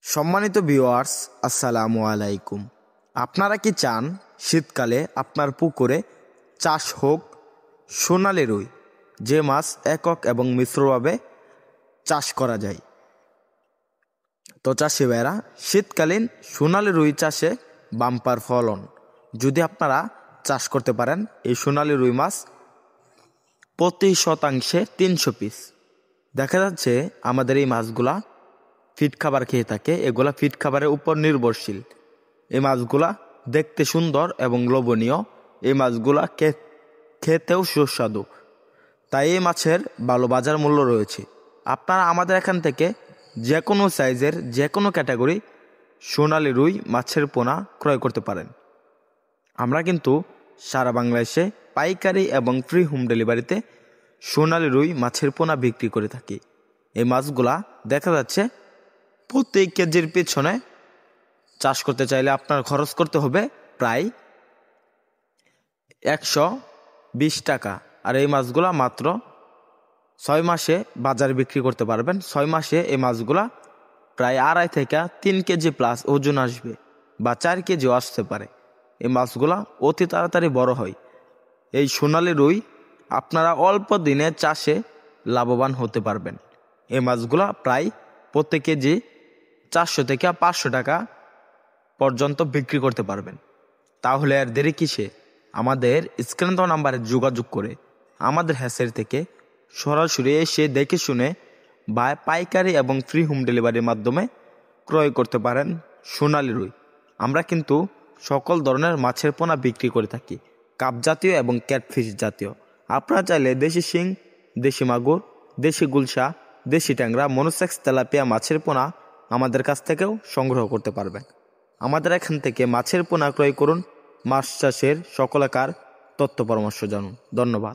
সম্মানিত ভিউয়ার্স, আসসালামু আলাইকুম। আপনারা কি চান শীতকালে আপনার পুকুরে চাষ হোক সোনালী রুই, যে মাছ একক এবং মিশ্রভাবে চাষ করা যায়? তো চাষি ভাইরা, শীতকালীন সোনালী রুই চাষে বাম্পার ফলন যদি আপনারা চাষ করতে পারেন, এই সোনালী রুই মাছ প্রতি শতাংশে 300 পিস। দেখা যাচ্ছে আমাদের এই মাছগুলা ফিড খাবার খেয়ে থাকে, এগুলা ফিড খাবারের উপর নির্ভরশীল। এই মাছগুলা দেখতে সুন্দর এবং লোভনীয়, এই মাছগুলা খেতেও সুস্বাদু, তাই এই মাছের ভালো বাজার মূল্য রয়েছে। আপনারা আমাদের এখান থেকে যে কোনো সাইজের যে কোনো ক্যাটাগরি সোনালী রুই মাছের পোনা ক্রয় করতে পারেন। আমরা কিন্তু সারা বাংলাদেশে পাইকারি এবং ফ্রি হোম ডেলিভারিতে সোনালী রুই মাছের পোনা বিক্রি করে থাকি। এই মাছগুলা দেখা যাচ্ছে প্রতি কেজির পিছনে চাষ করতে চাইলে আপনার খরচ করতে হবে প্রায় 120 টাকা। আর এই মাছগুলা মাত্র 6 মাসে বাজারে বিক্রি করতে পারবেন। 6 মাসে এই মাছগুলা প্রায় 2.5 থেকে 3 কেজি প্লাস ওজন আসবে, বা 4 কেজিও আসতে পারে। এই মাছগুলা অতি তাড়াতাড়ি বড় হয়। এই সোনালী রুই আপনারা অল্প দিনে চাষে লাভবান হতে পারবেন। এই মাছগুলা প্রায় প্রতি কেজি 400 থেকে 500 টাকা পর্যন্ত বিক্রি করতে পারবেন। তাহলে আর দেরি কিসে? আমাদের স্ক্রিন দেওয়া নাম্বারে যোগাযোগ করে আমাদের হ্যাচারি থেকে সরাসরি এসে দেখে শুনে বা পাইকারি এবং ফ্রি হোম ডেলিভারির মাধ্যমে ক্রয় করতে পারেন সোনালী রুই। আমরা কিন্তু সকল ধরনের মাছের পোনা বিক্রি করে থাকি, কাপ জাতীয় এবং ক্যাটফিশ জাতীয়। আপনারা চাইলে দেশি শিং, দেশি মাগুর, দেশি গুলশা, দেশি ট্যাংরা, মনোসেক্স, তেলাপিয়া মাছের পোনা আমাদের কাছ থেকেও সংগ্রহ করতে পারবেন। আমাদের এখান থেকে মাছের পোনা ক্রয় করুন, মাছ চাষের সকলাকার তথ্য পরামর্শ জানুন। ধন্যবাদ।